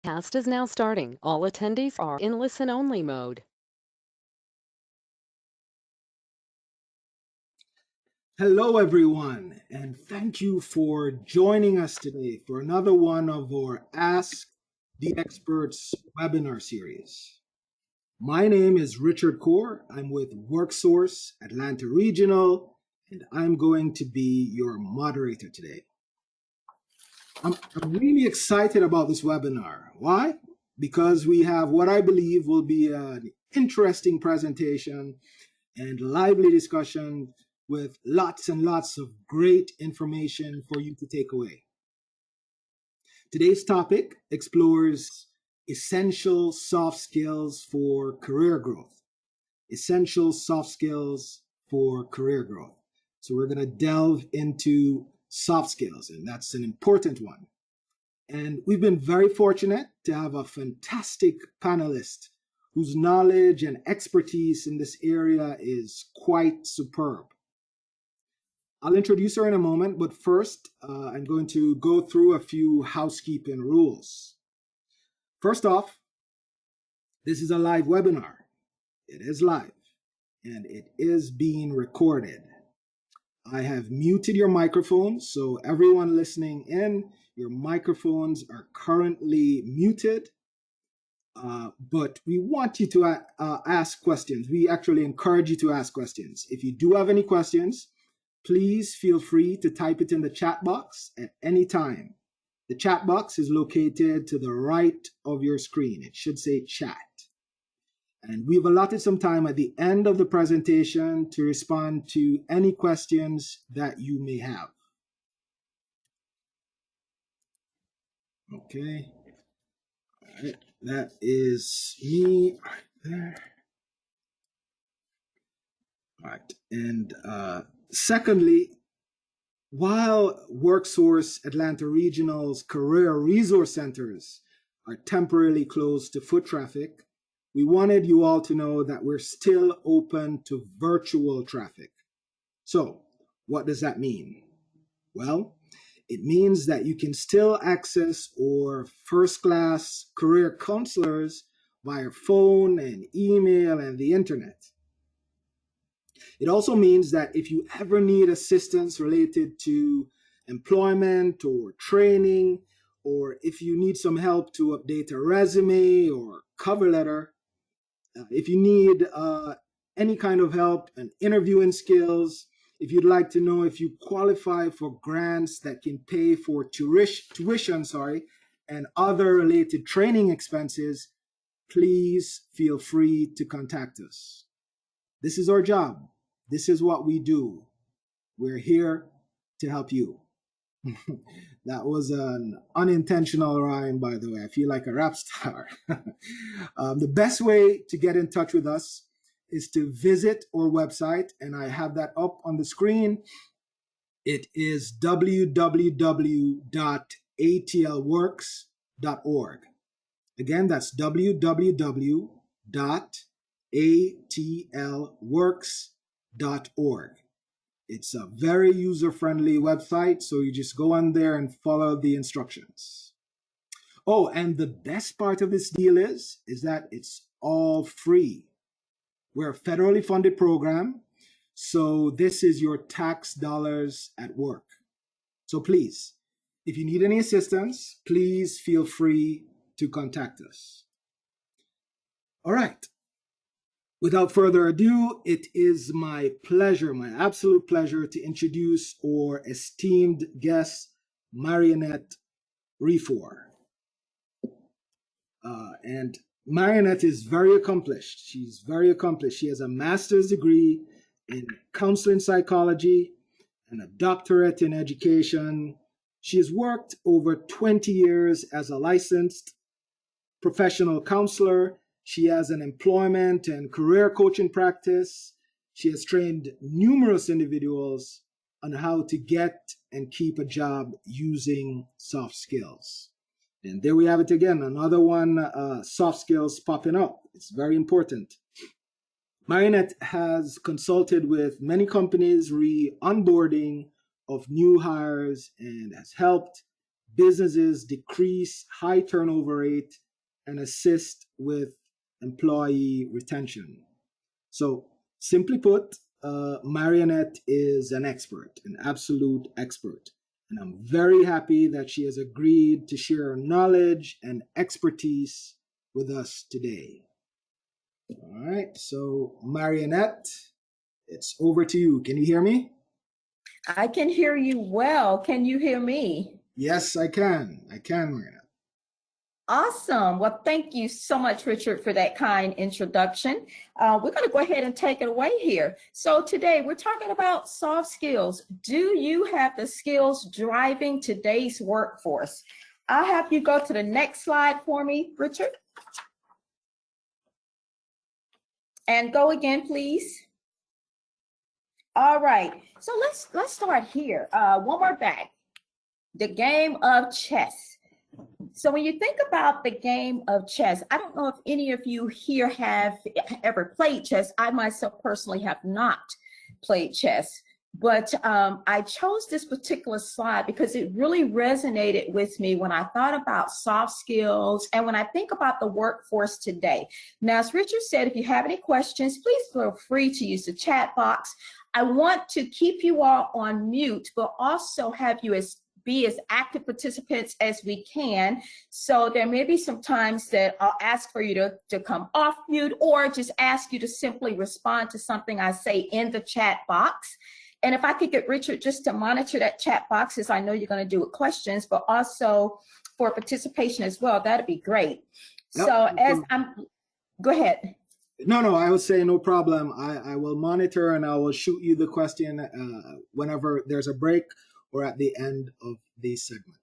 Cast is now starting. All attendees are in listen-only mode. Hello, everyone, and thank you for joining us today for another one of our Ask the Experts webinar series. My name is Richard Kaur. I'm with WorkSource Atlanta Regional, and I'm going to be your moderator today. I'm really excited about this webinar. Why? Because we have what I believe will be an interesting presentation and lively discussion with lots and lots of great information for you to take away. Today's topic explores essential soft skills for career growth. Essential soft skills for career growth. So we're going to delve into soft skills, and that's an important one. And we've been very fortunate to have a fantastic panelist whose knowledge and expertise in this area is quite superb. I'll introduce her in a moment, but first, I'm going to go through a few housekeeping rules. First off, this is a live webinar. It is live, and it is being recorded. I have muted your microphones, so everyone listening in, your microphones are currently muted, but we want you to ask questions. We actually encourage you to ask questions. If you do have any questions, please feel free to type it in the chat box at any time. The chat box is located to the right of your screen. It should say chat. And we've allotted some time at the end of the presentation to respond to any questions that you may have. Okay. All right. That is me right there. All right. And secondly, while WorkSource Atlanta Regional's career resource centers are temporarily closed to foot traffic, we wanted you all to know that we're still open to virtual traffic. So, what does that mean? Well, it means that you can still access our first-class career counselors via phone and email and the internet. It also means that if you ever need assistance related to employment or training, or if you need some help to update a resume or cover letter, if you need any kind of help and interviewing skills, if you'd like to know if you qualify for grants that can pay for tuition, and other related training expenses, please feel free to contact us. This is our job. This is what we do. We're here to help you. That was an unintentional rhyme, by the way. I feel like a rap star. The best way to get in touch with us is to visit our website, and I have that up on the screen. It is www.atlworks.org. Again, that's www.atlworks.org. It's a very user-friendly website, so you just go on there and follow the instructions. Oh, and the best part of this deal is that it's all free. We're a federally funded program, so this is your tax dollars at work. So please, if you need any assistance, please feel free to contact us. All right. Without further ado, it is my pleasure, my absolute pleasure, to introduce our esteemed guest, Marionette Refor. And Marionette is very accomplished. She's very accomplished. She has a master's degree in counseling psychology and a doctorate in education. She has worked over 20 years as a licensed professional counselor. She has an employment and career coaching practice. She has trained numerous individuals on how to get and keep a job using soft skills. And there we have it again, another one, soft skills popping up. It's very important. Marionette has consulted with many companies re-onboarding of new hires and has helped businesses decrease high turnover rate and assist with employee retention. So simply put, Marionette is an expert, an absolute expert. And I'm very happy that she has agreed to share her knowledge and expertise with us today. All right, so Marionette, it's over to you. Can you hear me? I can hear you well. Can you hear me? Yes, I can. I can, Marionette. Awesome. Well, thank you so much, Richard, for that kind introduction. We're going to go ahead and take it away here. So today we're talking about soft skills. Do you have the skills driving today's workforce? I'll have you go to the next slide for me, Richard. And go again, please. All right. So let's start here. One more back. The game of chess. So when you think about the game of chess, I don't know if any of you here have ever played chess. I myself personally have not played chess, but I chose this particular slide because it really resonated with me when I thought about soft skills and when I think about the workforce today. Now, as Richard said, if you have any questions, please feel free to use the chat box. I want to keep you all on mute, but also have you be as active participants as we can. So there may be some times that I'll ask for you to come off mute or just ask you to simply respond to something I say in the chat box. And if I could get Richard just to monitor that chat box, as I know you're going to do with questions, but also for participation as well, that'd be great. Yep. So as go ahead. No, I would say no problem. I will monitor and I will shoot you the question whenever there's a break or at the end of the segment.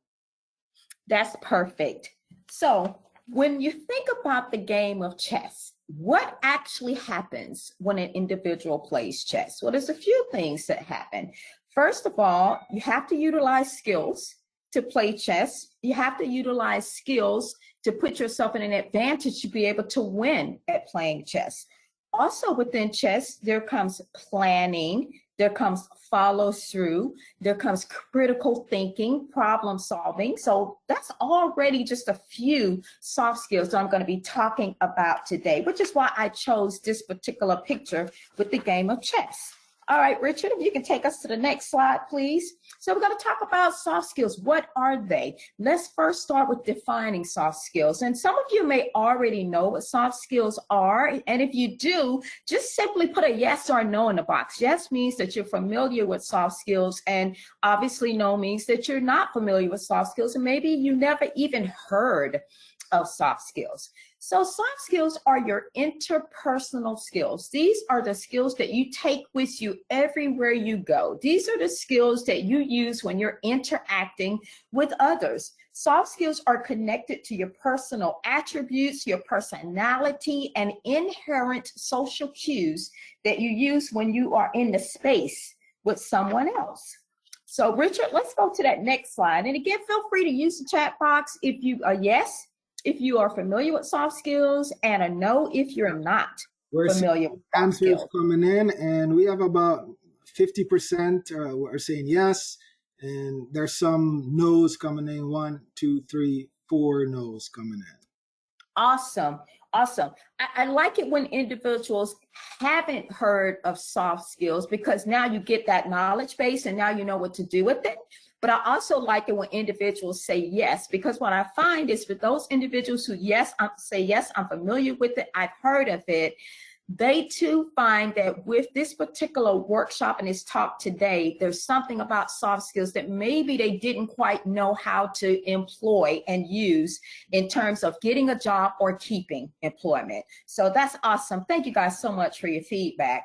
That's perfect. So when you think about the game of chess, what actually happens when an individual plays chess? Well, there's a few things that happen. First of all, you have to utilize skills to play chess. You have to utilize skills to put yourself in an advantage to be able to win at playing chess. Also within chess, there comes planning, there comes follow through, there comes critical thinking, problem solving. So that's already just a few soft skills that I'm going to be talking about today, which is why I chose this particular picture with the game of chess. All right, Richard, if you can take us to the next slide, please. So we're going to talk about soft skills. What are they? Let's first start with defining soft skills. And some of you may already know what soft skills are. And if you do, just simply put a yes or no in the box. Yes means that you're familiar with soft skills, and obviously no means that you're not familiar with soft skills, and maybe you never even heard of soft skills. So soft skills are your interpersonal skills. These are the skills that you take with you everywhere you go. These are the skills that you use when you're interacting with others. Soft skills are connected to your personal attributes, your personality, and inherent social cues that you use when you are in the space with someone else. So Richard, let's go to that next slide. And again, feel free to use the chat box if you are yes, if you are familiar with soft skills, and a no if you're not familiar with soft skills. Answers coming in, and we have about 50% are saying yes, and there's some no's coming in. 1, 2, 3, 4 no's coming in. Awesome. Awesome. I like it when individuals haven't heard of soft skills, because now you get that knowledge base and now you know what to do with it. But I also like it when individuals say yes, because what I find is for those individuals who say yes, I'm familiar with it, I've heard of it, they too find that with this particular workshop and this talk today, there's something about soft skills that maybe they didn't quite know how to employ and use in terms of getting a job or keeping employment. So that's awesome. Thank you guys so much for your feedback.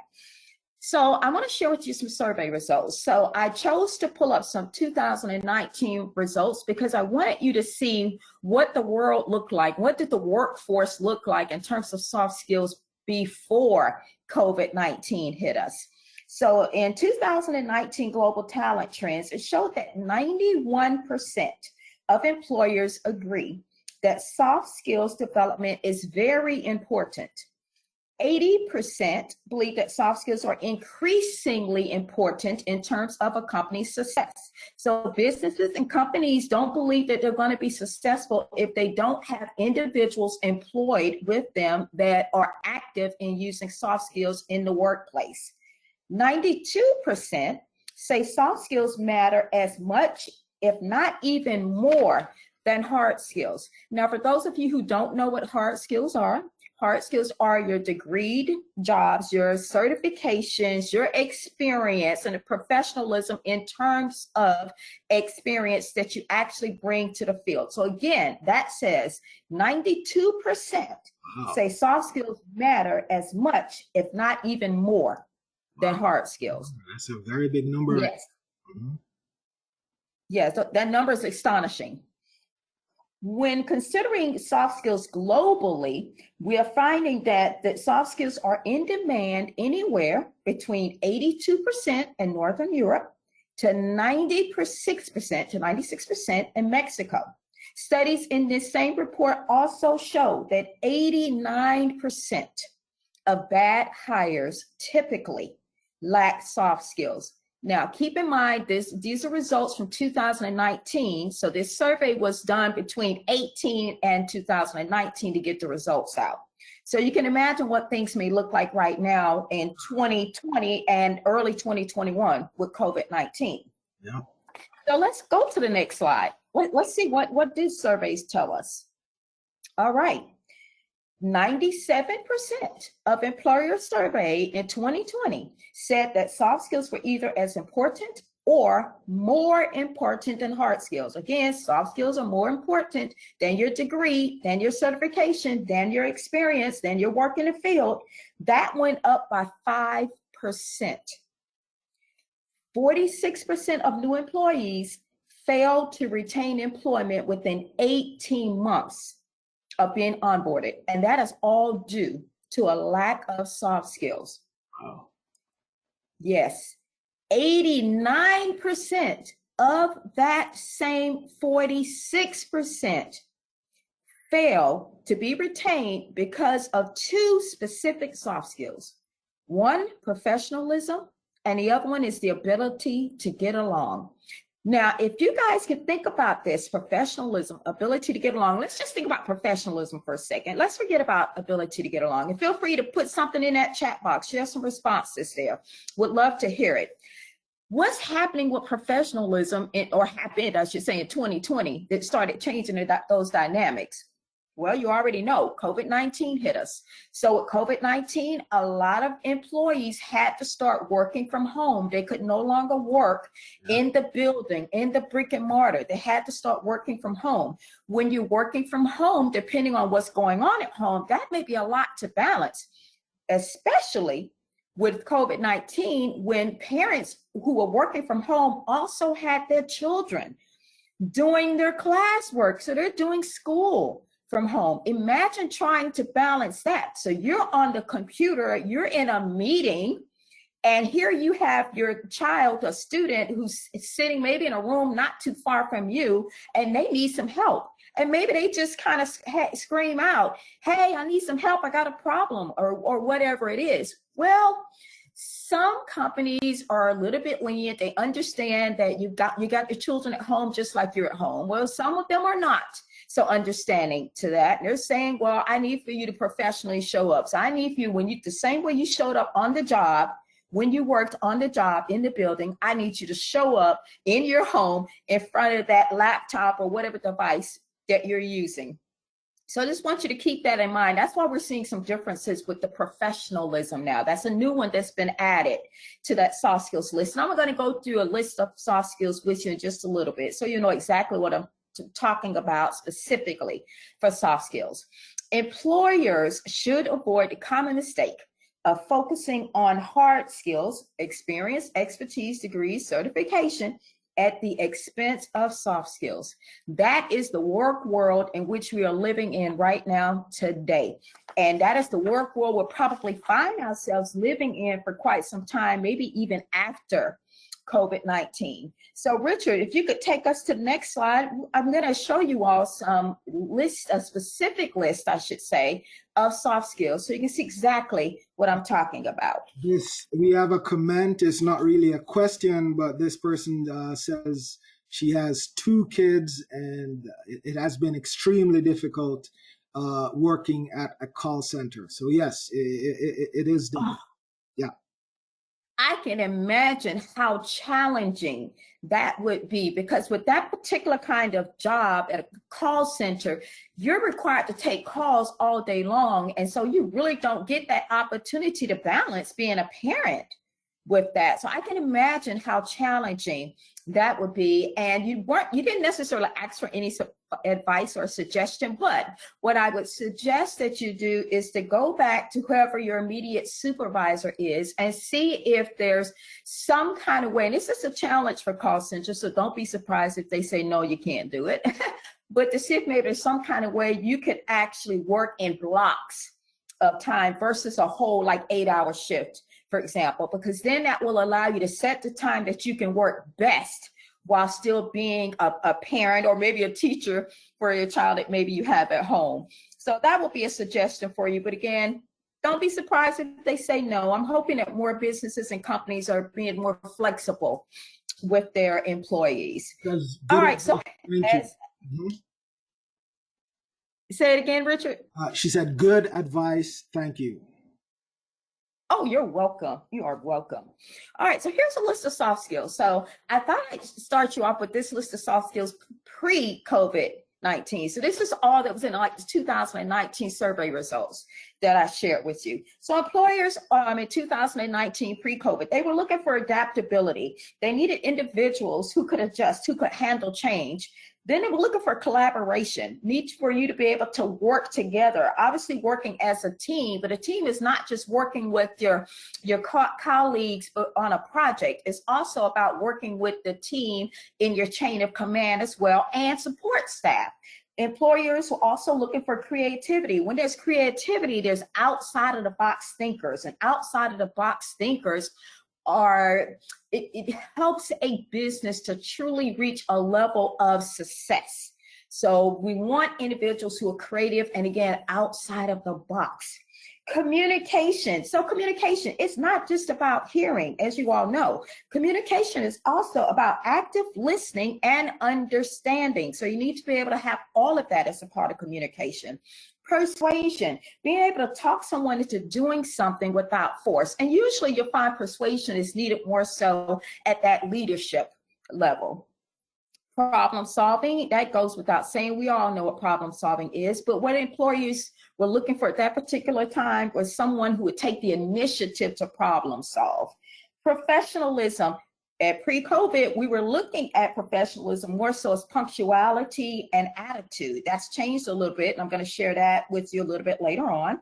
So I want to share with you some survey results. So I chose to pull up some 2019 results because I wanted you to see what the world looked like. What did the workforce look like in terms of soft skills before COVID-19 hit us? So in 2019 Global Talent Trends, it showed that 91% of employers agree that soft skills development is very important. 80% believe that soft skills are increasingly important in terms of a company's success. So businesses and companies don't believe that they're going to be successful if they don't have individuals employed with them that are active in using soft skills in the workplace. 92% say soft skills matter as much, if not even more, than hard skills. Now, for those of you who don't know what hard skills are your degreed jobs, your certifications, your experience, and the professionalism in terms of experience that you actually bring to the field. So again, that says 92% say soft skills matter as much, if not even more, than hard skills. That's a very big number. Yes. Yes, that number is astonishing. When considering soft skills globally, we are finding that soft skills are in demand anywhere between 82% in Northern Europe to 96% in Mexico. Studies in this same report also show that 89% of bad hires typically lack soft skills. Now, keep in mind, these are results from 2019. So this survey was done between 18 and 2019 to get the results out. So you can imagine what things may look like right now in 2020 and early 2021 with COVID-19. Yeah. So let's go to the next slide. Let's see what these surveys tell us. All right. 97% of employers surveyed in 2020 said that soft skills were either as important or more important than hard skills. Again, soft skills are more important than your degree, than your certification, than your experience, than your work in the field. That went up by 5%. 46% of new employees failed to retain employment within 18 months of being onboarded, and that is all due to a lack of soft skills. Wow. Yes, 89% of that same 46% fail to be retained because of two specific soft skills. One, professionalism, and the other one is the ability to get along. Now, if you guys can think about this, professionalism, ability to get along, let's just think about professionalism for a second. Let's forget about ability to get along. And feel free to put something in that chat box, share some responses there. Would love to hear it. What's happening with professionalism, or happened, I should say, in 2020 that started changing those dynamics? Well, you already know COVID-19 hit us. So with COVID-19, a lot of employees had to start working from home. They could no longer work in the building, in the brick and mortar. They had to start working from home. When you're working from home, depending on what's going on at home, that may be a lot to balance, especially with COVID-19, when parents who were working from home also had their children doing their classwork. So they're doing school from home. Imagine trying to balance that. So you're on the computer, you're in a meeting, and here you have your child, a student who's sitting maybe in a room not too far from you, and they need some help. And maybe they just kind of scream out, "Hey, I need some help. I got a problem," or whatever it is. Well, some companies are a little bit lenient. They understand that you got your children at home just like you're at home. Well, some of them are not so understanding to that. And they're saying, well, I need for you to professionally show up. So I need for you, the same way you showed up on the job, when you worked on the job in the building, I need you to show up in your home in front of that laptop or whatever device that you're using. So I just want you to keep that in mind. That's why we're seeing some differences with the professionalism now. That's a new one that's been added to that soft skills list. And I'm going to go through a list of soft skills with you in just a little bit, so you know exactly what I'm talking about specifically for soft skills. Employers should avoid the common mistake of focusing on hard skills, experience, expertise, degrees, certification, at the expense of soft skills. That is the work world in which we are living in right now today. And that is the work world we'll probably find ourselves living in for quite some time, maybe even after COVID-19. So Richard, if you could take us to the next slide, I'm going to show you all some a specific list, I should say, of soft skills so you can see exactly what I'm talking about. This, we have a comment. It's not really a question, but this person says she has 2 kids and it has been extremely difficult working at a call center. So yes, it is difficult. Yeah. I can imagine how challenging that would be, because with that particular kind of job at a call center, you're required to take calls all day long. And so you really don't get that opportunity to balance being a parent with that. So I can imagine how challenging that would be. And you didn't necessarily ask for any advice or suggestion, but what I would suggest that you do is to go back to whoever your immediate supervisor is and see if there's some kind of way, and this is a challenge for call centers, so don't be surprised if they say, no, you can't do it, but to see if maybe there's some kind of way you could actually work in blocks of time versus a whole like 8-hour shift, for example, because then that will allow you to set the time that you can work best while still being a parent or maybe a teacher for your child that maybe you have at home. So that will be a suggestion for you. But again, don't be surprised if they say no. I'm hoping that more businesses and companies are being more flexible with their employees. All right, so say it again, Richard. She said, good advice. Thank you. Oh, you're welcome. You are welcome. All right, so here's a list of soft skills. So I thought I'd start you off with this list of soft skills pre-COVID-19. So this is all that was in like the 2019 survey results that I shared with you. So employers in 2019 pre-COVID, they were looking for adaptability. They needed individuals who could adjust, who could handle change. Then they were looking for collaboration, need for you to be able to work together, obviously working as a team, but a team is not just working with your colleagues on a project. It's also about working with the team in your chain of command as well, and support staff. Employers were also looking for creativity. When there's creativity, there's outside of the box thinkers, and outside of the box thinkers it helps a business to truly reach a level of success. So we want individuals who are creative and, again, outside of the box. Communication. So communication, it's not just about hearing, as you all know. Communication is also about active listening and understanding. So you need to be able to have all of that as a part of communication. Persuasion, being able to talk someone into doing something without force. And usually you'll find persuasion is needed more so at that leadership level. Problem solving, that goes without saying. We all know what problem solving is, but what employees were looking for at that particular time was someone who would take the initiative to problem solve. Professionalism. At pre-COVID, we were looking at professionalism more so as punctuality and attitude. That's changed a little bit, and I'm going to share that with you a little bit later on.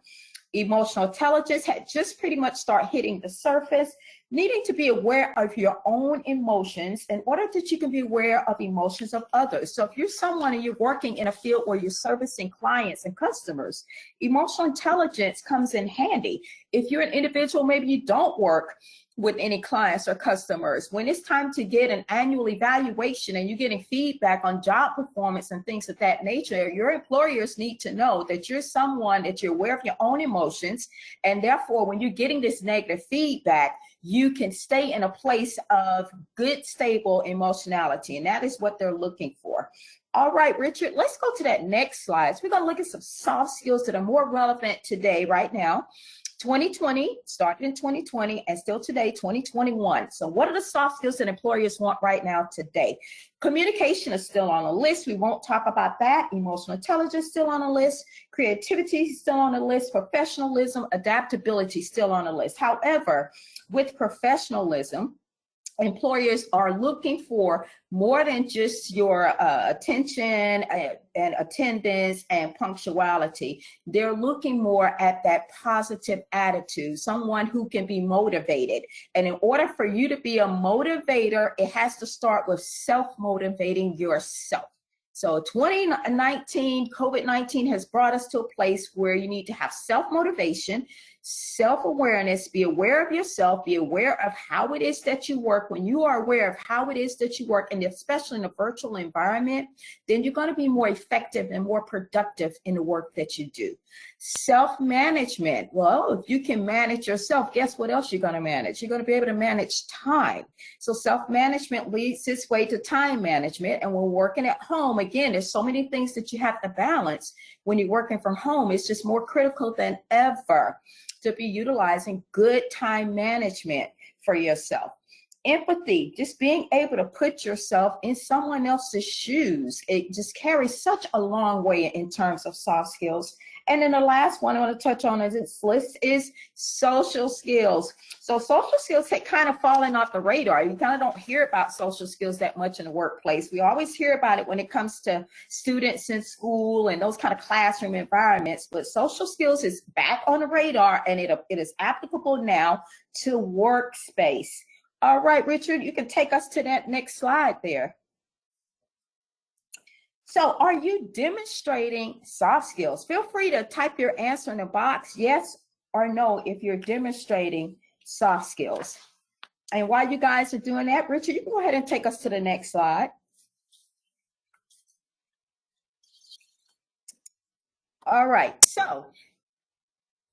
Emotional intelligence had just pretty much started hitting the surface, needing to be aware of your own emotions in order that you can be aware of emotions of others. So if you're someone and you're working in a field where you're servicing clients and customers, emotional intelligence comes in handy. If you're an individual, maybe you don't work with any clients or customers, when it's time to get an annual evaluation and you're getting feedback on job performance and things of that nature, your employers need to know that you're someone that you're aware of your own emotions, and therefore when you're getting this negative feedback, you can stay in a place of good, stable emotionality, and that is what they're looking for. All right, Richard, let's go to that next slide. So we're going to look at some soft skills that are more relevant today, right now. 2020, started in 2020, and still today, 2021. So what are the soft skills that employers want right now today? Communication is still on the list. We won't talk about that. Emotional intelligence still on the list. Creativity still on the list. Professionalism, adaptability still on the list. However, with professionalism, employers are looking for more than just your attention and attendance and punctuality. They're looking more at that positive attitude, someone who can be motivated. And in order for you to be a motivator, it has to start with self-motivating yourself. So 2019, COVID-19 has brought us to a place where you need to have self-motivation, Self-awareness, be aware of yourself, be aware of how it is that you work. When you are aware of how it is that you work, and especially in a virtual environment, then you're going to be more effective and more productive in the work that you do. Self-management. Well, if you can manage yourself, guess what else you're going to manage? You're going to be able to manage time. So self-management leads this way to time management. And when working at home, again, there's so many things that you have to balance. When you're working from home, it's just more critical than ever to be utilizing good time management for yourself. Empathy, just being able to put yourself in someone else's shoes. It just carries such a long way in terms of soft skills. And then the last one I want to touch on in this list is social skills. So social skills have kind of fallen off the radar. You kind of don't hear about social skills that much in the workplace. We always hear about it when it comes to students in school and those kind of classroom environments, but social skills is back on the radar, and it is applicable now to workspace. All right, Richard, you can take us to that next slide there. So are you demonstrating soft skills? Feel free to type your answer in the box, yes or no, if you're demonstrating soft skills. And while you guys are doing that, Richard, you can go ahead and take us to the next slide. All right, so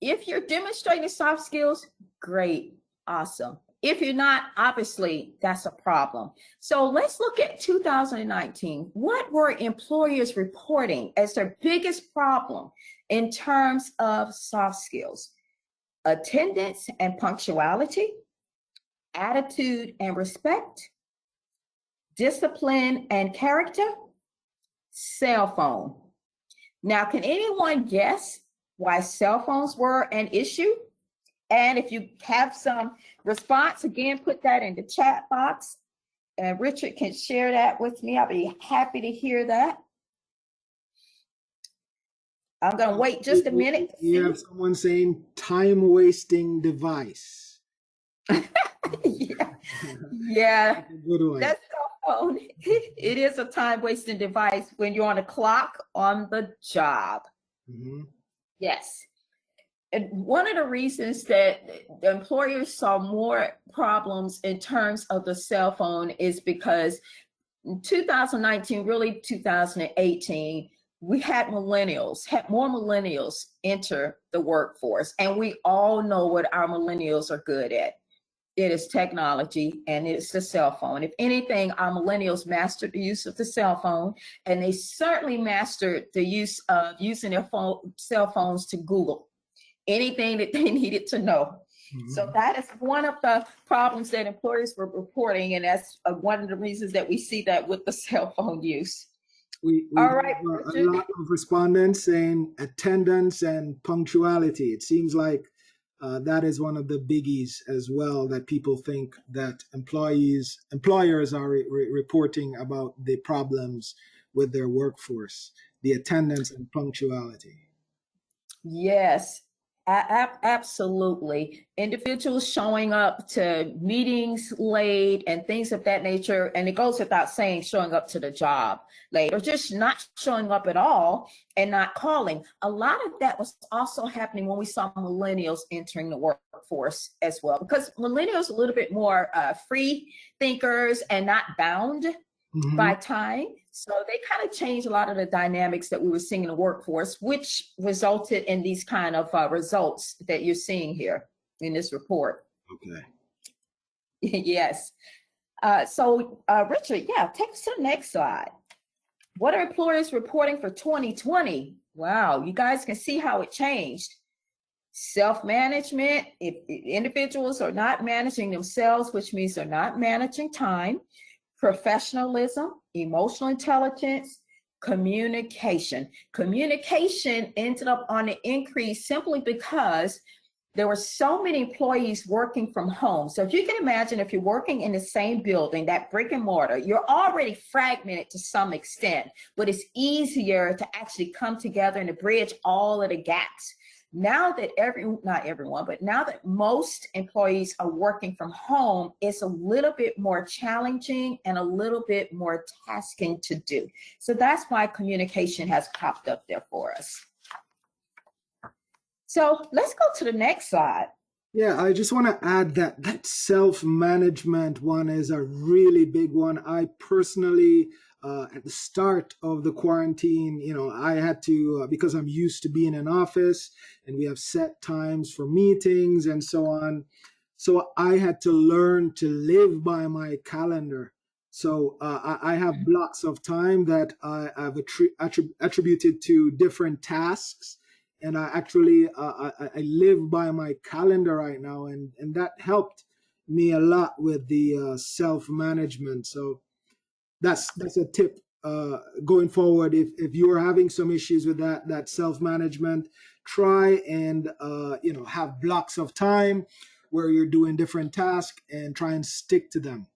if you're demonstrating soft skills, great, awesome. If you're not, obviously, that's a problem. So let's look at 2019. What were employers reporting as their biggest problem in terms of soft skills? Attendance and punctuality, attitude and respect, discipline and character, cell phone. Now, can anyone guess why cell phones were an issue? And if you have some response, again, put that in the chat box. And Richard can share that with me. I'll be happy to hear that. I'm going to wait just a minute. You have someone saying time-wasting device. Yeah. Good one. That's cell phone. It is a time-wasting device when you're on a clock on the job. Mm-hmm. Yes. And one of the reasons that the employers saw more problems in terms of the cell phone is because in 2019, really 2018, we had more millennials enter the workforce. And we all know what our millennials are good at. It is technology, and it's the cell phone. If anything, our millennials mastered the use of the cell phone, and they certainly mastered the use of using their cell phones to Google anything that they needed to know. Mm-hmm. So that is one of the problems that employers were reporting, and that's one of the reasons that we see that with the cell phone use. We All right, have a lot of respondents saying attendance and punctuality. It seems like that is one of the biggies as well, that people think that employers are reporting about the problems with their workforce, the attendance and punctuality. Yes. Absolutely. Individuals showing up to meetings late and things of that nature. And it goes without saying, showing up to the job late, or just not showing up at all and not calling. A lot of that was also happening when we saw millennials entering the workforce as well, because millennials are a little bit more free thinkers and not bound by time. So they kind of changed a lot of the dynamics that we were seeing in the workforce, which resulted in these kind of results that you're seeing here in this report. Okay. Yes. So Richard, yeah, take us to the next slide. What are employers reporting for 2020? Wow, you guys can see how it changed. Self-management, if individuals are not managing themselves, which means they're not managing time. Professionalism, emotional intelligence, communication. Communication ended up on an increase simply because there were so many employees working from home. So if you can imagine, if you're working in the same building, that brick and mortar, you're already fragmented to some extent, but it's easier to actually come together and to bridge all of the gaps. Now that not everyone, but now that most employees are working from home, it's a little bit more challenging and a little bit more tasking to do. So that's why communication has popped up there for us. So let's go to the next slide. Yeah, I just want to add that that self-management one is a really big one. I personally, at the start of the quarantine, I had to, because I'm used to being in office and we have set times for meetings and so on. So I had to learn to live by my calendar. So I have blocks of time that I've attributed to different tasks, and I actually I live by my calendar right now, and that helped me a lot with the self management. So that's a tip going forward. If you are having some issues with that self management, try and have blocks of time where you're doing different tasks and try and stick to them.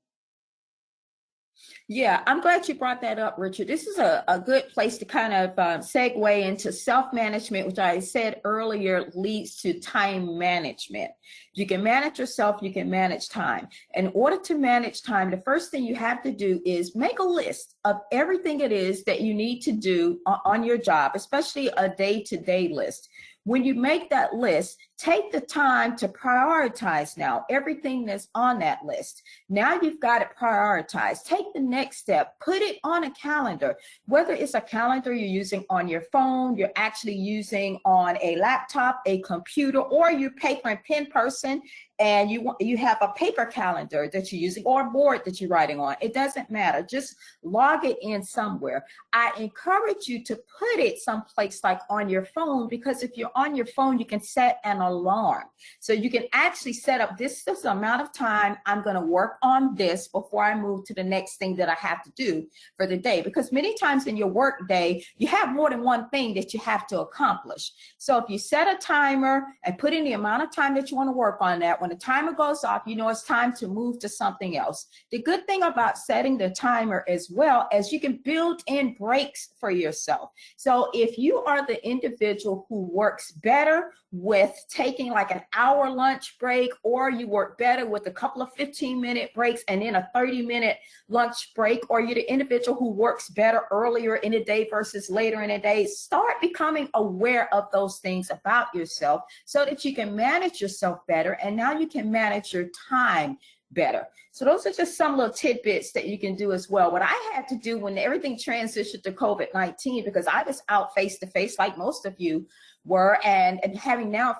Yeah, I'm glad you brought that up, Richard. This is a good place to kind of segue into self-management, which I said earlier leads to time management. You can manage yourself, you can manage time. In order to manage time, the first thing you have to do is make a list of everything it is that you need to do on your job, especially a day-to-day list. When you make that list, take the time to prioritize now everything that's on that list. Now you've got it prioritized. Take the next step, put it on a calendar, whether it's a calendar you're using on your phone, you're actually using on a laptop, a computer, or you're paper and pen person, and you have a paper calendar that you're using or a board that you're writing on. It doesn't matter. Just log it in somewhere. I encourage you to put it someplace like on your phone, because if you're on your phone, you can set an alarm. So you can actually set up this amount of time I'm going to work on this before I move to the next thing that I have to do for the day. Because many times in your work day, you have more than one thing that you have to accomplish. So if you set a timer and put in the amount of time that you want to work on that, when the timer goes off, you know it's time to move to something else. The good thing about setting the timer as well as you can build in breaks for yourself. So if you are the individual who works better with taking like an hour lunch break, or you work better with a couple of 15-minute breaks and then a 30-minute lunch break, or you're the individual who works better earlier in the day versus later in the day, start becoming aware of those things about yourself so that you can manage yourself better, and now you can manage your time better. So those are just some little tidbits that you can do as well. What I had to do when everything transitioned to COVID-19, because I was out face-to-face like most of you were, and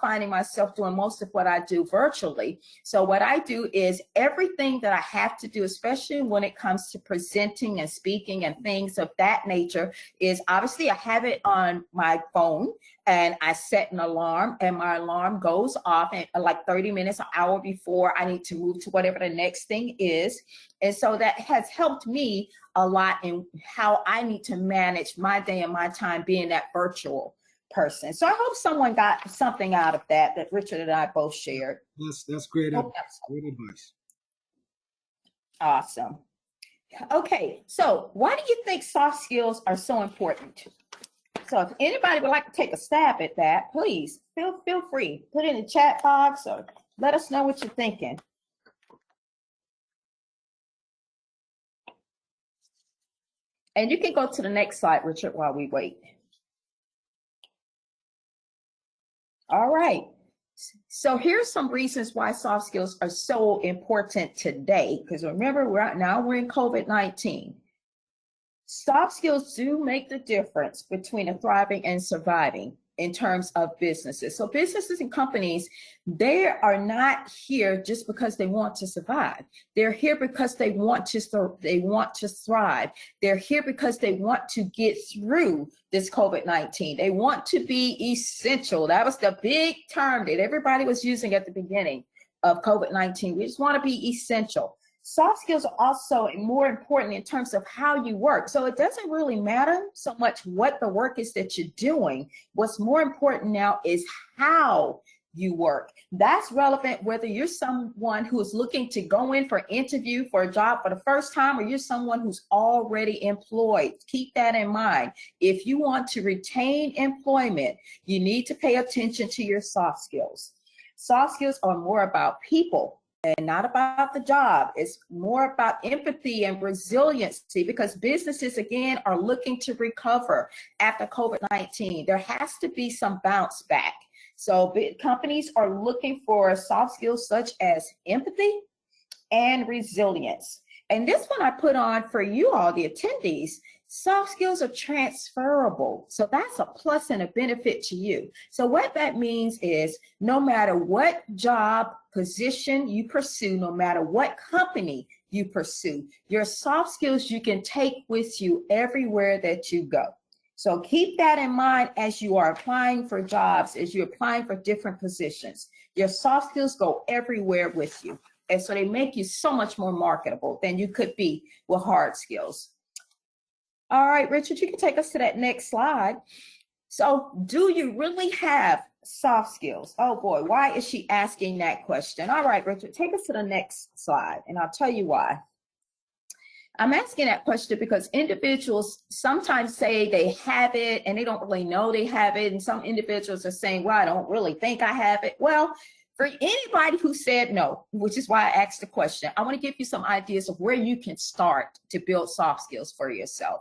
finding myself doing most of what I do virtually. So what I do is everything that I have to do, especially when it comes to presenting and speaking and things of that nature, is obviously I have it on my phone and I set an alarm, and my alarm goes off at like 30 minutes, an hour before I need to move to whatever the next thing is. And so that has helped me a lot in how I need to manage my day and my time being that virtual person. So I hope someone got something out of that Richard and I both shared. That's great. Great advice. Awesome. Okay, so why do you think soft skills are so important? So if anybody would like to take a stab at that, please feel free. Put it in the chat box or let us know what you're thinking. And you can go to the next slide, Richard, while we wait. All right. So here's some reasons why soft skills are so important today. Because remember, we're in COVID-19. Soft skills do make the difference between a thriving and surviving in terms of businesses. So businesses and companies, they are not here just because they want to survive. They're here because they want to thrive. They're here because they want to get through this COVID-19. They want to be essential. That was the big term that everybody was using at the beginning of COVID-19. We just want to be essential. Soft skills are also more important in terms of how you work. So it doesn't really matter so much what the work is that you're doing. What's more important now is how you work. That's relevant whether you're someone who is looking to go in for an interview for a job for the first time, or you're someone who's already employed. Keep that in mind. If you want to retain employment, you need to pay attention to your soft skills. Soft skills are more about people and not about the job. It's more about empathy and resiliency, because businesses, again, are looking to recover after COVID-19. There has to be some bounce back. So big companies are looking for soft skills such as empathy and resilience. And this one I put on for you all, the attendees. Soft skills are transferable. So that's a plus and a benefit to you. So what that means is no matter what job position you pursue, no matter what company you pursue, your soft skills you can take with you everywhere that you go. So keep that in mind as you are applying for jobs, as you're applying for different positions. Your soft skills go everywhere with you. And so they make you so much more marketable than you could be with hard skills. All right, Richard, you can take us to that next slide. So do you really have soft skills? Oh boy, why is she asking that question? All right, Richard, take us to the next slide and I'll tell you why. I'm asking that question because individuals sometimes say they have it and they don't really know they have it. And some individuals are saying, well, I don't really think I have it. Well, for anybody who said no, which is why I asked the question, I want to give you some ideas of where you can start to build soft skills for yourself.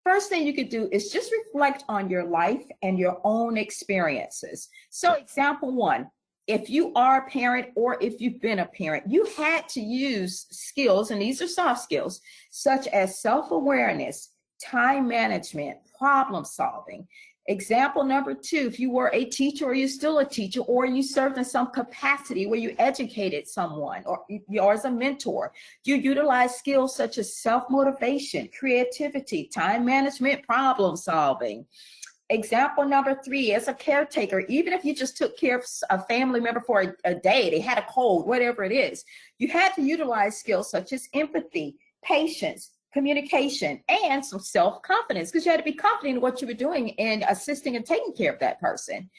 First thing you could do is just reflect on your life and your own experiences. So example one, if you are a parent or if you've been a parent, you had to use skills, and these are soft skills, such as self-awareness, time management, problem solving. Example number two, if you were a teacher or you're still a teacher or you served in some capacity where you educated someone or as a mentor, you utilize skills such as self-motivation, creativity, time management, problem solving. Example number three, as a caretaker, even if you just took care of a family member for a day, they had a cold, whatever it is, you had to utilize skills such as empathy, patience, communication, and some self-confidence, because you had to be confident in what you were doing in assisting and taking care of that person.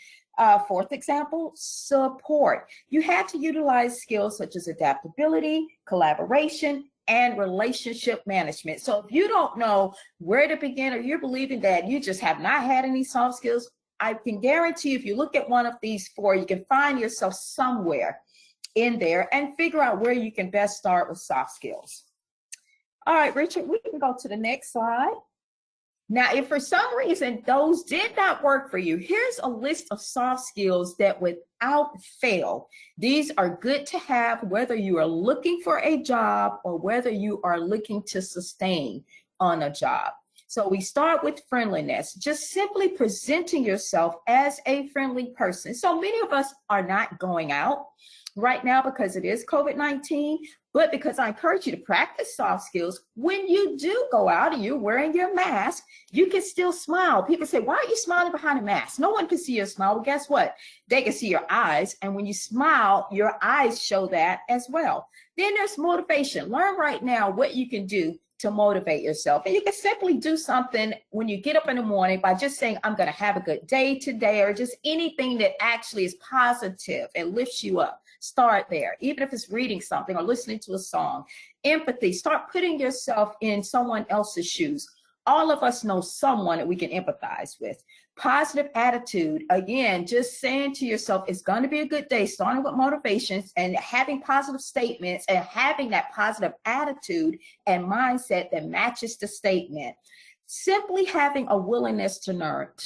Fourth example, support. You had to utilize skills such as adaptability, collaboration, and relationship management. So if you don't know where to begin or you're believing that you just have not had any soft skills, I can guarantee you if you look at one of these four, you can find yourself somewhere in there and figure out where you can best start with soft skills. All right, Richard, we can go to the next slide. Now, if for some reason those did not work for you, here's a list of soft skills that without fail, these are good to have whether you are looking for a job or whether you are looking to sustain on a job. So we start with friendliness, just simply presenting yourself as a friendly person. So many of us are not going out right now because it is COVID-19, but because I encourage you to practice soft skills, when you do go out and you're wearing your mask, you can still smile. People say, why are you smiling behind a mask? No one can see your smile. Well, guess what? They can see your eyes. And when you smile, your eyes show that as well. Then there's motivation. Learn right now what you can do to motivate yourself. And you can simply do something when you get up in the morning by just saying, I'm going to have a good day today, or just anything that actually is positive and lifts you up. Start there, even if it's reading something or listening to a song. Empathy, start putting yourself in someone else's shoes. All of us know someone that we can empathize with. Positive attitude, again, just saying to yourself, it's going to be a good day, starting with motivations and having positive statements and having that positive attitude and mindset that matches the statement. Simply having a willingness to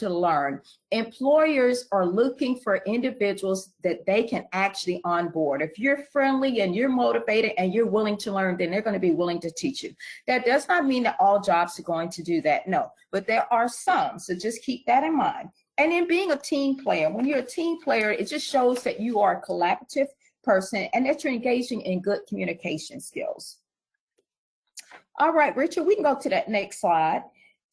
learn. Employers are looking for individuals that they can actually onboard. If you're friendly and you're motivated and you're willing to learn, then they're going to be willing to teach you. That does not mean that all jobs are going to do that, no, but there are some, so just keep that in mind. And then being a team player, when you're a team player, it just shows that you are a collaborative person and that you're engaging in good communication skills. All right, Richard, we can go to that next slide.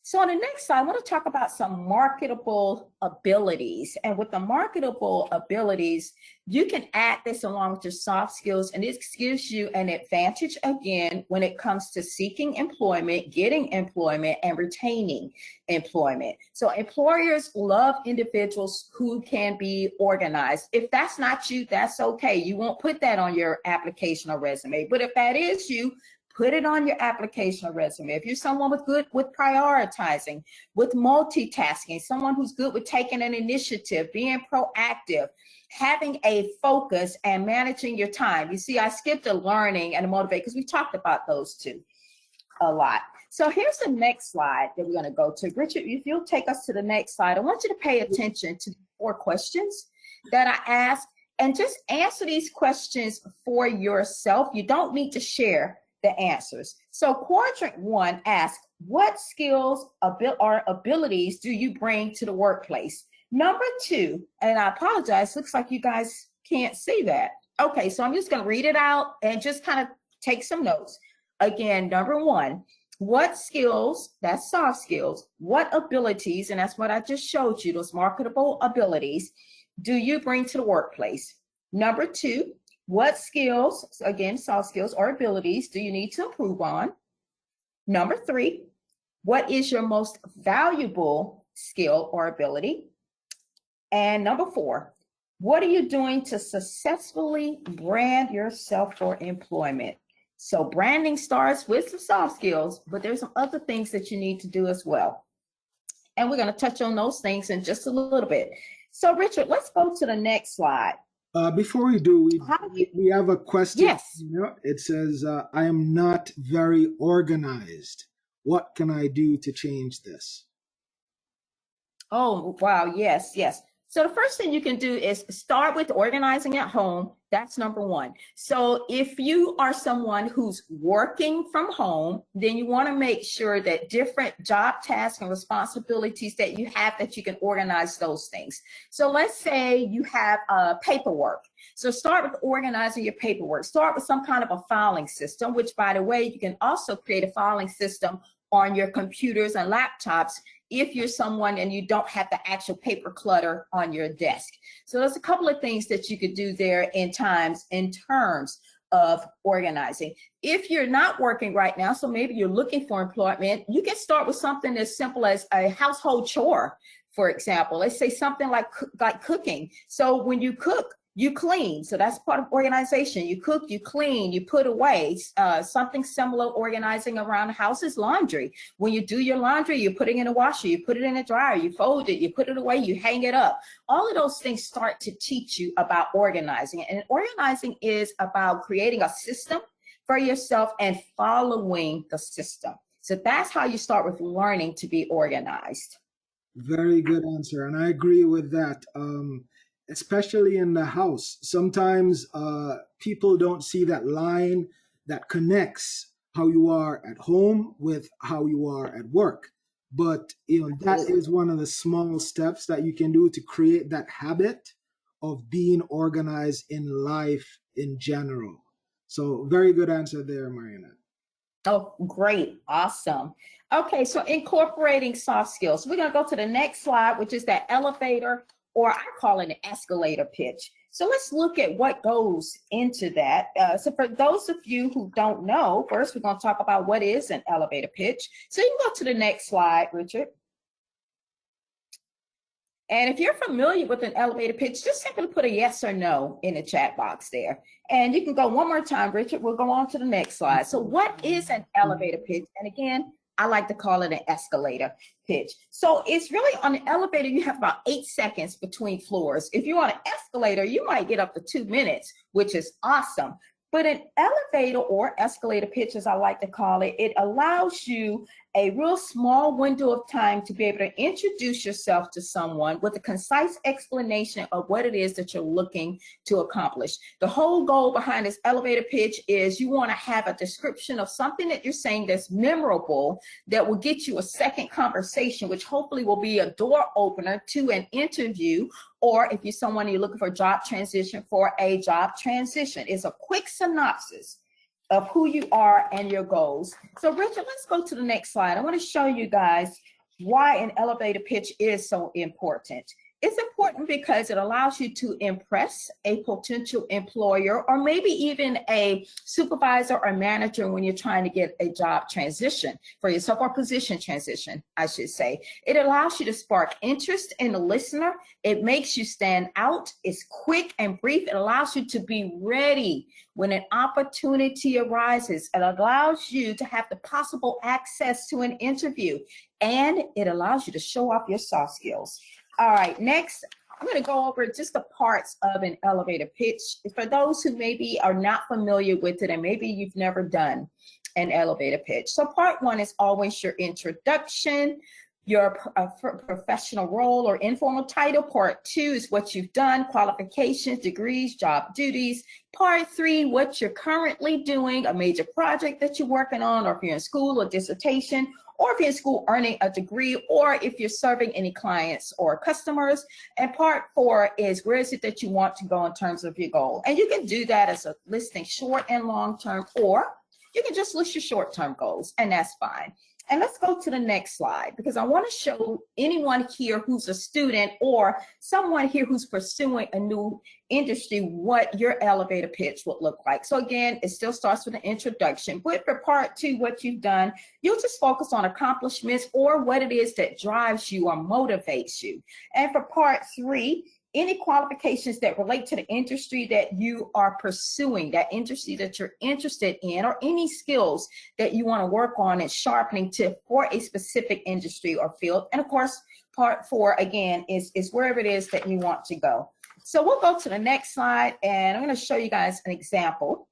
So on the next slide, I want to talk about some marketable abilities. And with the marketable abilities, you can add this along with your soft skills, and this gives you an advantage, again, when it comes to seeking employment, getting employment, and retaining employment. So employers love individuals who can be organized. If that's not you, that's okay. You won't put that on your application or resume. But if that is you, put it on your application or resume. If you're someone good with prioritizing, with multitasking, someone who's good with taking an initiative, being proactive, having a focus and managing your time. You see, I skipped the learning and the motivate because we talked about those two a lot. So here's the next slide that we're going to go to. Richard, if you'll take us to the next slide, I want you to pay attention to the 4 questions that I asked and just answer these questions for yourself. You don't need to share the answers. So quadrant 1 asks, what skills or abilities do you bring to the workplace? Number 2, and I apologize, looks like you guys can't see that. Okay, so I'm just going to read it out and just kind of take some notes. Again, number 1, what skills, that's soft skills, what abilities, and that's what I just showed you, those marketable abilities, do you bring to the workplace? Number 2, what skills, again, soft skills or abilities, do you need to improve on? Number 3, what is your most valuable skill or ability? And number 4, what are you doing to successfully brand yourself for employment? So branding starts with the soft skills, but there's some other things that you need to do as well. And we're going to touch on those things in just a little bit. So Richard, let's go to the next slide. Before we do, we have a question. Yes. It says, I am not very organized. What can I do to change this? Oh, wow. Yes, yes. So the first thing you can do is start with organizing at home. That's number 1. So if you are someone who's working from home, then you want to make sure that different job tasks and responsibilities that you have, that you can organize those things. So let's say you have paperwork. So start with organizing your paperwork. Start with some kind of a filing system, which, by the way, you can also create a filing system on your computers and laptops if you're someone and you don't have the actual paper clutter on your desk. So there's a couple of things that you could do there in terms of organizing. If you're not working right now, so maybe you're looking for employment, you can start with something as simple as a household chore, for example. Let's say something like cooking. So when you cook, you clean. So that's part of organization. You cook, you clean, you put away. Something similar organizing around the house is laundry. When you do your laundry, you're putting it in a washer, you put it in a dryer, you fold it, you put it away, you hang it up. All of those things start to teach you about organizing. And organizing is about creating a system for yourself and following the system. So that's how you start with learning to be organized. Very good answer. And I agree with that. Especially in the house, sometimes people don't see that line that connects how you are at home with how you are at work. But that is one of the small steps that you can do to create that habit of being organized in life in general. So very good answer there, Marina. Oh, great. Awesome. Okay, so incorporating soft skills. We're going to go to the next slide, which is that elevator, or I call it an escalator pitch. So let's look at what goes into that. So for those of you who don't know, first we're going to talk about what is an elevator pitch. So you can go to the next slide, Richard. And if you're familiar with an elevator pitch, just simply put a yes or no in the chat box there. And you can go one more time, Richard. We'll go on to the next slide. So what is an elevator pitch? And again, I like to call it an escalator pitch. So it's really on the elevator, you have about 8 seconds between floors. If you're on an escalator, you might get up to 2 minutes, which is awesome. But an elevator or escalator pitch, as I like to call it, it allows you a real small window of time to be able to introduce yourself to someone with a concise explanation of what it is that you're looking to accomplish. The whole goal behind this elevator pitch is you want to have a description of something that you're saying that's memorable, that will get you a second conversation, which hopefully will be a door opener to an interview, or if you're someone you're looking for a job transition, for a job transition. It's a quick synopsis of who you are and your goals. So Richard, let's go to the next slide. I want to show you guys why an elevator pitch is so important. It's important because it allows you to impress a potential employer, or maybe even a supervisor or manager when you're trying to get a job transition for yourself, or position transition, I should say. It allows you to spark interest in the listener. It makes you stand out. It's quick and brief. It allows you to be ready when an opportunity arises. It allows you to have the possible access to an interview, and it allows you to show off your soft skills. All right, next, I'm going to go over just the parts of an elevator pitch. For those who maybe are not familiar with it and maybe you've never done an elevator pitch. So part one is always your introduction, your professional role or informal title. Part two is what you've done, qualifications, degrees, job duties. Part three, what you're currently doing, a major project that you're working on, or if you're in school or dissertation, or if you're in school earning a degree, or if you're serving any clients or customers. And part four is where is it that you want to go in terms of your goal. And you can do that as a listing short and long term, or you can just list your short-term goals, and that's fine. And let's go to the next slide, because I want to show anyone here who's a student or someone here who's pursuing a new industry what your elevator pitch would look like. So again, it still starts with an introduction, but for part two, what you've done, you'll just focus on accomplishments or what it is that drives you or motivates you. And for part three, any qualifications that relate to the industry that you are pursuing, that industry that you're interested in, or any skills that you want to work on and sharpening for a specific industry or field. And of course, part four, again, is wherever it is that you want to go. So we'll go to the next slide, and I'm going to show you guys an example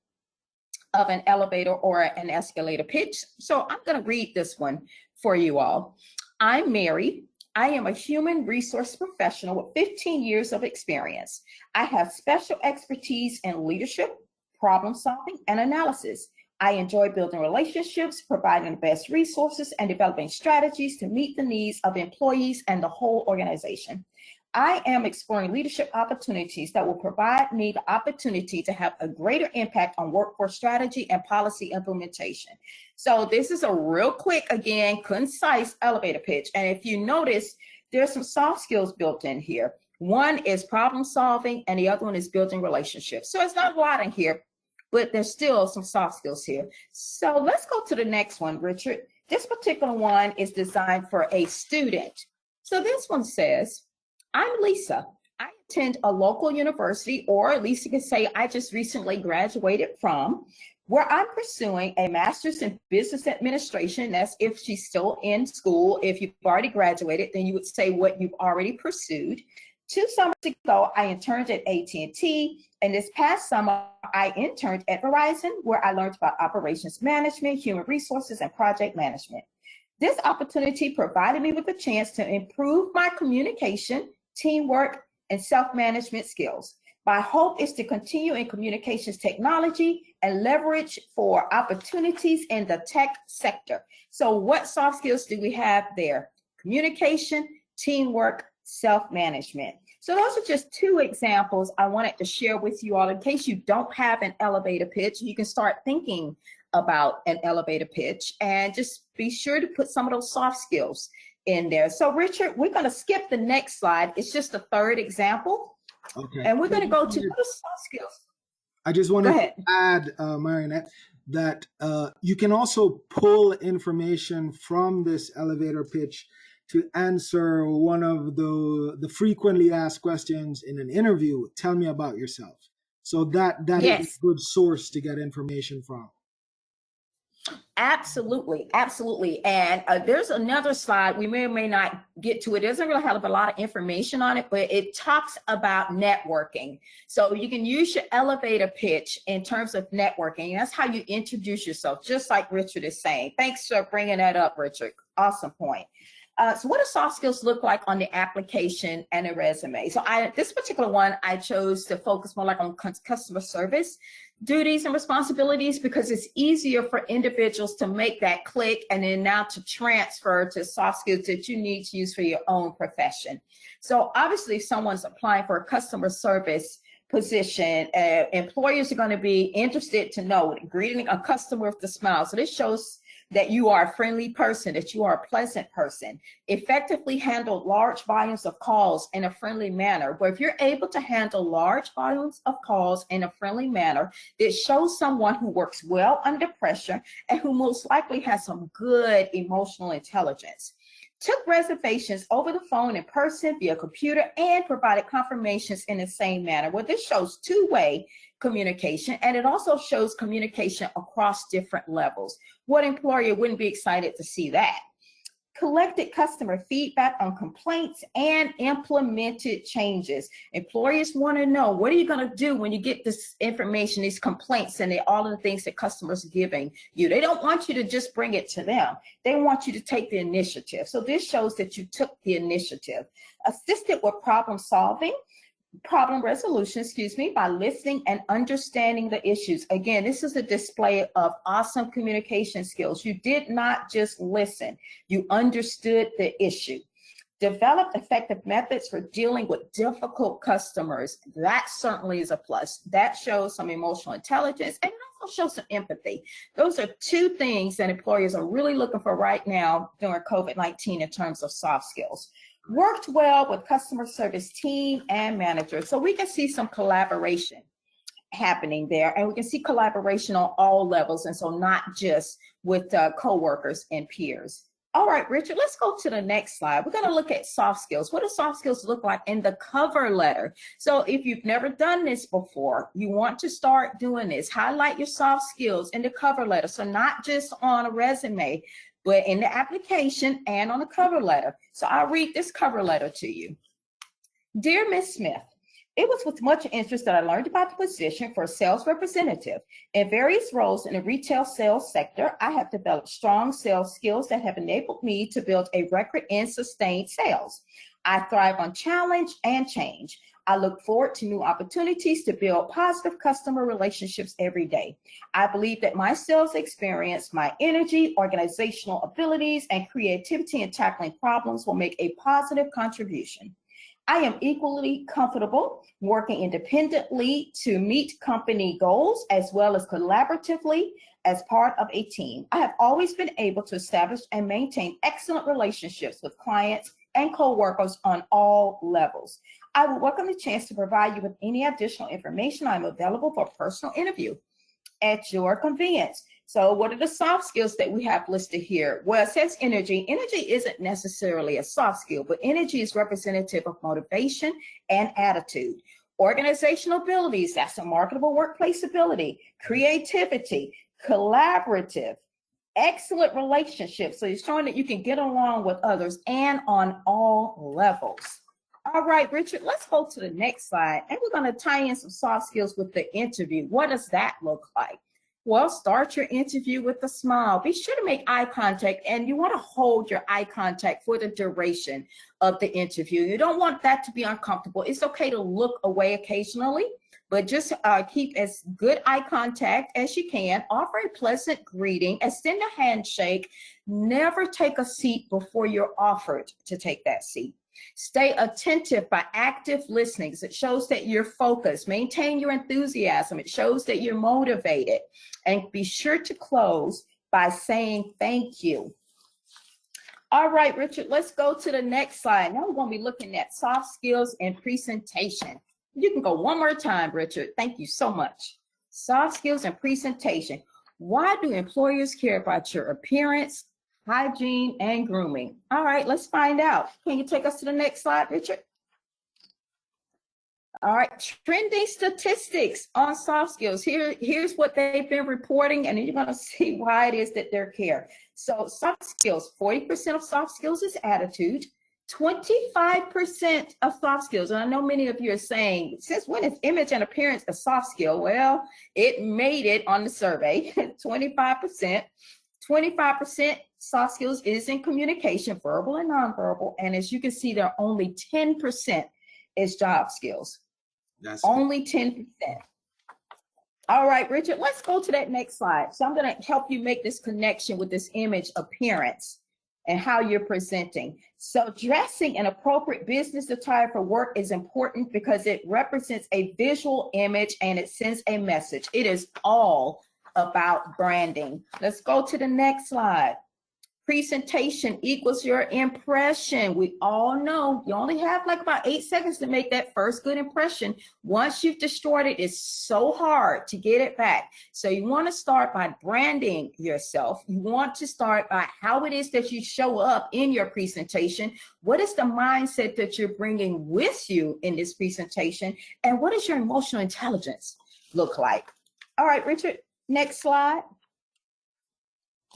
of an elevator or an escalator pitch. So I'm going to read this one for you all. I'm Mary. I am a human resource professional with 15 years of experience. I have special expertise in leadership, problem solving, and analysis. I enjoy building relationships, providing the best resources, and developing strategies to meet the needs of employees and the whole organization. I am exploring leadership opportunities that will provide me the opportunity to have a greater impact on workforce strategy and policy implementation. So this is a real quick, again, concise elevator pitch. And if you notice, there's some soft skills built in here. One is problem solving, and the other one is building relationships. So it's not a lot in here, but there's still some soft skills here. So let's go to the next one, Richard. This particular one is designed for a student. So this one says, I'm Lisa. I attend a local university, or at least you can say I just recently graduated from, where I'm pursuing a master's in business administration. That's if she's still in school. If you've already graduated, then you would say what you've already pursued. 2 summers ago, I interned at AT&T, and this past summer, I interned at Verizon, where I learned about operations management, human resources, and project management. This opportunity provided me with a chance to improve my communication, teamwork, and self-management skills. My hope is to continue in communications technology and leverage for opportunities in the tech sector. So what soft skills do we have there? Communication, teamwork, self-management. So those are just 2 examples I wanted to share with you all in case you don't have an elevator pitch. You can start thinking about an elevator pitch and just be sure to put some of those soft skills in there. So Richard, we're going to skip the next slide. It's just the 3rd example. Okay. And we're going to go to the soft skills. I just want to add, Marionette, that you can also pull information from this elevator pitch to answer one of the frequently asked questions in an interview. Tell me about yourself. So that is a good source to get information from. Absolutely, absolutely. And there's another slide. We may or may not get to it. It doesn't really have a lot of information on it, but it talks about networking. So you can use your elevator pitch in terms of networking. That's how you introduce yourself, just like Richard is saying. Thanks for bringing that up, Richard. Awesome point. So what do soft skills look like on the application and a resume? So this particular one, I chose to focus more like on customer service duties and responsibilities because it's easier for individuals to make that click and then now to transfer to soft skills that you need to use for your own profession. So obviously if someone's applying for a customer service position, employers are going to be interested to know greeting a customer with a smile. So this shows that you are a friendly person, that you are a pleasant person, effectively handle large volumes of calls in a friendly manner. But if you're able to handle large volumes of calls in a friendly manner, it shows someone who works well under pressure and who most likely has some good emotional intelligence. Took reservations over the phone, in person, via computer, and provided confirmations in the same manner. Well, this shows two-way communication, and it also shows communication across different levels. What employer wouldn't be excited to see that? collected customer feedback on complaints, and implemented changes. Employers want to know, what are you going to do when you get this information, these complaints, and all of the things that customers are giving you? They don't want you to just bring it to them. They want you to take the initiative. So this shows that you took the initiative. Assisted with problem resolution, by listening and understanding the issues. Again, this is a display of awesome communication skills. You did not just listen, you understood the issue. Developed effective methods for dealing with difficult customers. That certainly is a plus. That shows some emotional intelligence, and it also shows some empathy. Those are two things that employers are really looking for right now during COVID-19 in terms of soft skills. Worked well with customer service team and managers. So we can see some collaboration happening there, and we can see collaboration on all levels, and so not just with coworkers and peers. All right, Richard, let's go to the next slide. We're going to look at soft skills. What do soft skills look like in the cover letter? So if you've never done this before, you want to start doing this. Highlight your soft skills in the cover letter. So not just on a resume, but in the application and on the cover letter. So I'll read this cover letter to you. Dear Ms. Smith, it was with much interest that I learned about the position for a sales representative. In various roles in the retail sales sector, I have developed strong sales skills that have enabled me to build a record in sustained sales. I thrive on challenge and change. I look forward to new opportunities to build positive customer relationships every day. I believe that my sales experience, my energy, organizational abilities, and creativity in tackling problems will make a positive contribution. I am equally comfortable working independently to meet company goals as well as collaboratively as part of a team. I have always been able to establish and maintain excellent relationships with clients and coworkers on all levels. I would welcome the chance to provide you with any additional information. I'm available for a personal interview at your convenience. So what are the soft skills that we have listed here? Well, it says energy. Energy isn't necessarily a soft skill, but energy is representative of motivation and attitude. Organizational abilities, that's a marketable workplace ability. Creativity, collaborative, excellent relationships. So you're showing that you can get along with others and on all levels. All right, Richard, let's go to the next slide. And we're going to tie in some soft skills with the interview. What does that look like? Well, start your interview with a smile. Be sure to make eye contact, and you want to hold your eye contact for the duration of the interview. You don't want that to be uncomfortable. It's okay to look away occasionally, but just keep as good eye contact as you can. Offer a pleasant greeting, extend a handshake. Never take a seat before you're offered to take that seat. Stay attentive by active listening. It shows that you're focused. Maintain your enthusiasm. It shows that you're motivated. And be sure to close by saying thank you. All right, Richard, let's go to the next slide. Now we're going to be looking at soft skills and presentation. You can go one more time, Richard. Thank you so much. Soft skills and presentation. Why do employers care about your appearance, hygiene, and grooming? All right, let's find out. Can you take us to the next slide, Richard? All right, trending statistics on soft skills. Here's what they've been reporting, and then you're going to see why it is that they care. So soft skills, 40% of soft skills is attitude, 25% of soft skills. And I know many of you are saying, since when is image and appearance a soft skill? Well, it made it on the survey, 25%. 25% soft skills is in communication, verbal and nonverbal. And as you can see, there are only 10% is job skills. That's only 10%. All right, Richard, let's go to that next slide. So I'm going to help you make this connection with this image appearance and how you're presenting. So dressing an appropriate business attire for work is important because it represents a visual image and it sends a message. It is all about branding. Let's go to the next slide. Presentation equals your impression. We all know you only have like about 8 seconds to make that first good impression. Once you've destroyed it, it's so hard to get it back. So you want to start by branding yourself. You want to start by how it is that you show up in your presentation. What is the mindset that you're bringing with you in this presentation? And what does your emotional intelligence look like? All right, Richard, next slide.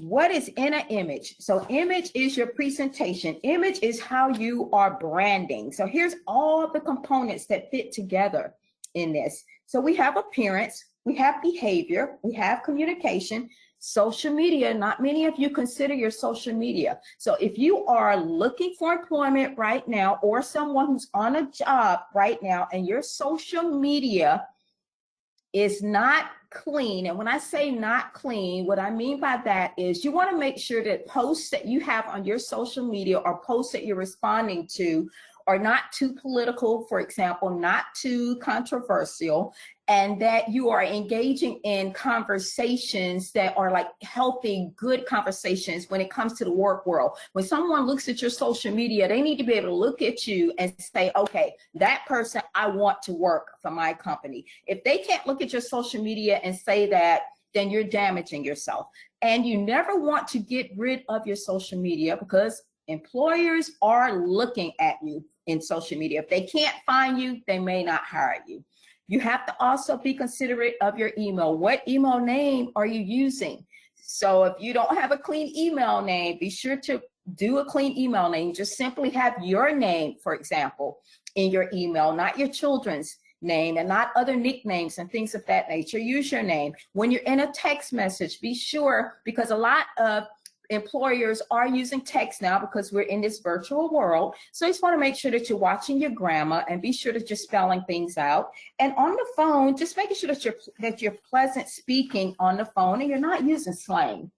What is in an image? So image is your presentation. Image is how you are branding. So here's all the components that fit together in this. So we have appearance, we have behavior, we have communication, social media. Not many of you consider your social media. So if you are looking for employment right now, or someone who's on a job right now, and your social media is not clean, and when I say not clean, what I mean by that is you want to make sure that posts that you have on your social media or posts that you're responding to are not too political, for example, not too controversial, and that you are engaging in conversations that are like healthy, good conversations when it comes to the work world. When someone looks at your social media, they need to be able to look at you and say, okay, that person, I want to work for my company. If they can't look at your social media and say that, then you're damaging yourself. And you never want to get rid of your social media, because employers are looking at you in social media. If they can't find you, they may not hire you. You have to also be considerate of your email. What email name are you using? So if you don't have a clean email name, be sure to do a clean email name. Just simply have your name, for example, in your email, not your children's name and not other nicknames and things of that nature. Use your name. When you're in a text message, be sure, because a lot of employers are using text now because we're in this virtual world. So you just want to make sure that you're watching your grammar and be sure that you're spelling things out. And on the phone, just making sure that you're pleasant speaking on the phone and you're not using slang.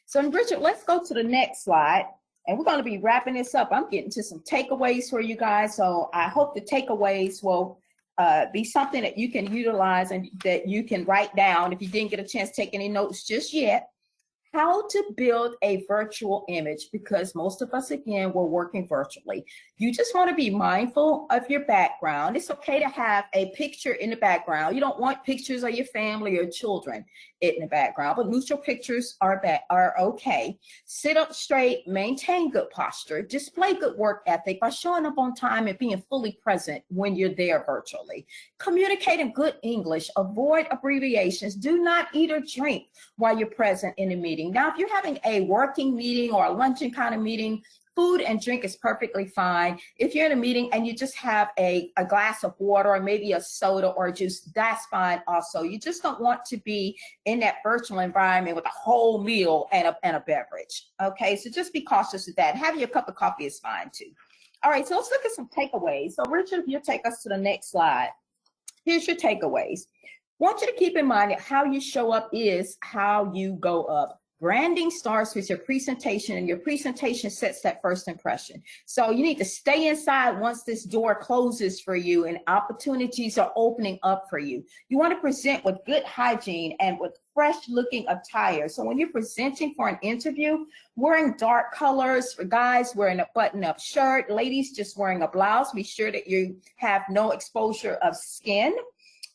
So Richard, let's go to the next slide. And we're going to be wrapping this up. I'm getting to some takeaways for you guys. So I hope the takeaways will be something that you can utilize and that you can write down if you didn't get a chance to take any notes just yet. How to build a virtual image, because most of us, again, we're working virtually. You just want to be mindful of your background. It's okay to have a picture in the background. You don't want pictures of your family or children in the background, but neutral pictures are okay. Sit up straight, maintain good posture, display good work ethic by showing up on time and being fully present when you're there virtually. Communicate in good English, avoid abbreviations, do not eat or drink while you're present in a meeting. Now, if you're having a working meeting or a luncheon kind of meeting, food and drink is perfectly fine. If you're in a meeting and you just have a glass of water or maybe a soda or juice, that's fine also. You just don't want to be in that virtual environment with a whole meal and a beverage. Okay, so just be cautious of that. Having a cup of coffee is fine too. All right, so let's look at some takeaways. So Richard, if you'll take us to the next slide. Here's your takeaways. I want you to keep in mind that how you show up is how you go up. Branding starts with your presentation, and your presentation sets that first impression. So you need to stay inside once this door closes for you and opportunities are opening up for you. You want to present with good hygiene and with fresh looking attire. So when you're presenting for an interview, wearing dark colors, for guys wearing a button up shirt, ladies just wearing a blouse, be sure that you have no exposure of skin.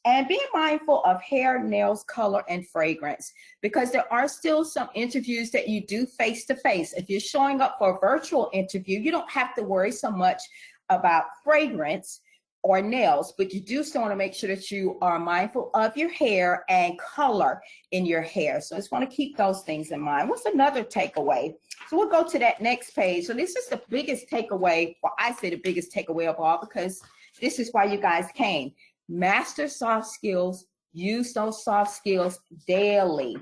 And being mindful of hair, nails, color, and fragrance, because there are still some interviews that you do face-to-face. If you're showing up for a virtual interview, you don't have to worry so much about fragrance or nails, but you do still want to make sure that you are mindful of your hair and color in your hair. So I just want to keep those things in mind. What's another takeaway? So we'll go to that next page. So this is the biggest takeaway, well, I say the biggest takeaway of all, because this is why you guys came. Master soft skills, use those soft skills daily.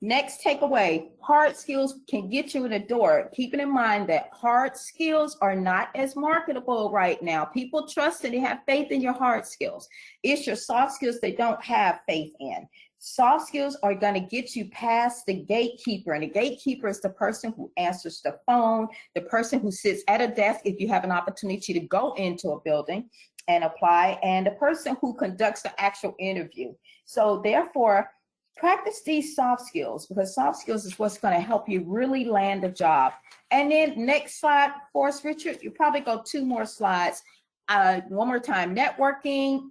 Next takeaway, hard skills can get you in the door. Keeping in mind that hard skills are not as marketable right now. People trust and they have faith in your hard skills. It's your soft skills they don't have faith in. Soft skills are going to get you past the gatekeeper, and the gatekeeper is the person who answers the phone, the person who sits at a desk if you have an opportunity to go into a building and apply, and the person who conducts the actual interview. So therefore, practice these soft skills, because soft skills is what's going to help you really land a job. And then next slide for us, Richard, you probably go 2 more slides. One more time, networking,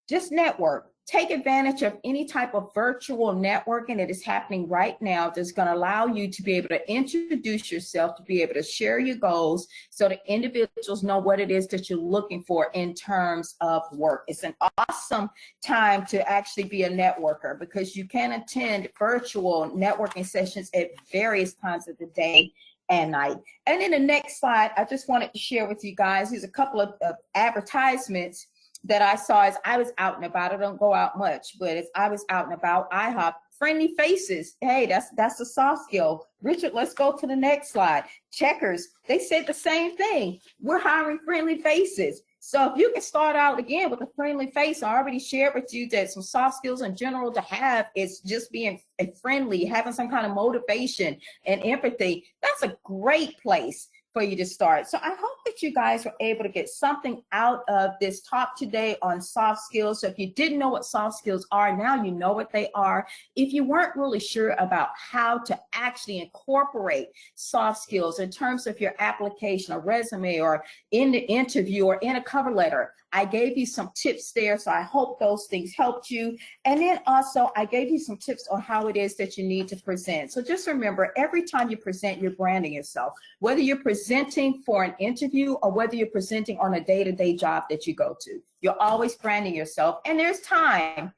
just network. take advantage of any type of virtual networking that is happening right now that's going to allow you to be able to introduce yourself, to be able to share your goals so that individuals know what it is that you're looking for in terms of work. It's an awesome time to actually be a networker because you can attend virtual networking sessions at various times of the day and night. And in the next slide, I just wanted to share with you guys, here's a couple of advertisements that I saw as I was out and about. I don't go out much, but as I was out and about, IHOP, friendly faces. Hey, that's a soft skill. Richard, let's go to the next slide. Checkers, they said the same thing. We're hiring friendly faces. So if you can start out again with a friendly face, I already shared with you that some soft skills in general to have is just being friendly, having some kind of motivation and empathy. That's a great place for you to start. So I hope that you guys were able to get something out of this talk today on soft skills. So if you didn't know what soft skills are, now you know what they are. If you weren't really sure about how to actually incorporate soft skills in terms of your application or resume or in the interview or in a cover letter, I gave you some tips there. So I hope those things helped you. And then also I gave you some tips on how it is that you need to present. So just remember, every time you present, you're branding yourself, whether you're presenting for an interview or whether you're presenting on a day-to-day job that you go to. You're always branding yourself, and there's time.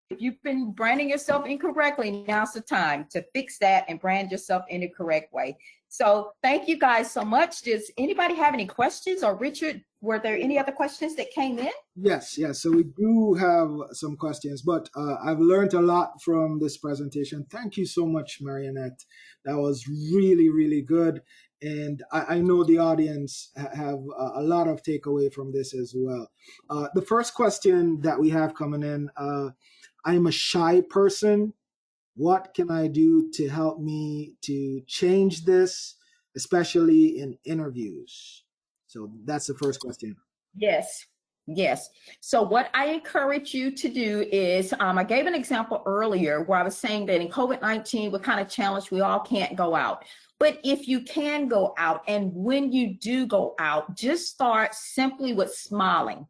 If you've been branding yourself incorrectly, now's the time to fix that and brand yourself in the correct way. So thank you guys so much. Does anybody have any questions? Or Richard, were there any other questions that came in? Yes. So we do have some questions, but I've learned a lot from this presentation. Thank you so much, Marionette. That was really, really good. And I know the audience have a lot of takeaway from this as well. The first question that we have coming in, I'm a shy person. What can I do to help me to change this, especially in interviews? So that's the first question. Yes. So what I encourage you to do is, I gave an example earlier where I was saying that in COVID-19, we're kind of challenged. We all can't go out. But if you can go out, and when you do go out, just start simply with smiling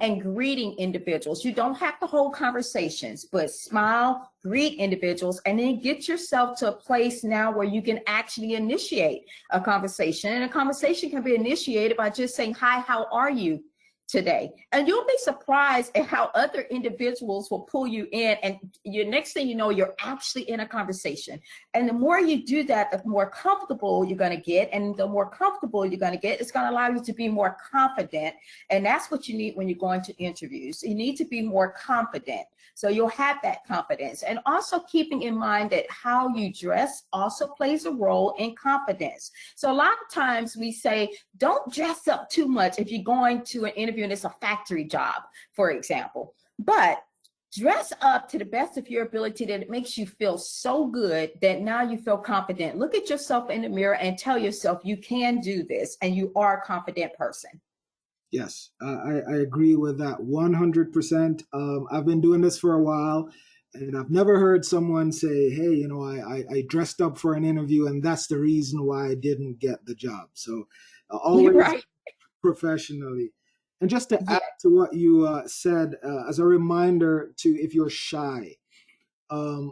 and greeting individuals. You don't have to hold conversations, but smile, greet individuals, and then get yourself to a place now where you can actually initiate a conversation. And a conversation can be initiated by just saying, hi, how are you today? And you'll be surprised at how other individuals will pull you in, and your next thing you know, you're actually in a conversation. And the more you do that, the more comfortable you're going to get, and the more comfortable you're going to get, it's going to allow you to be more confident. And that's what you need when you're going to interviews. You need to be more confident, so you'll have that confidence. And also keeping in mind that how you dress also plays a role in confidence. So a lot of times we say, don't dress up too much if you're going to an interview and it's a factory job, for example. But dress up to the best of your ability that it makes you feel so good that now you feel confident. Look at yourself in the mirror and tell yourself you can do this and you are a confident person. Yes, I agree with that 100%. I've been doing this for a while, and I've never heard someone say, hey, I dressed up for an interview and that's the reason why I didn't get the job. So always right. Professionally. And just to add to what you said, as a reminder to, if you're shy,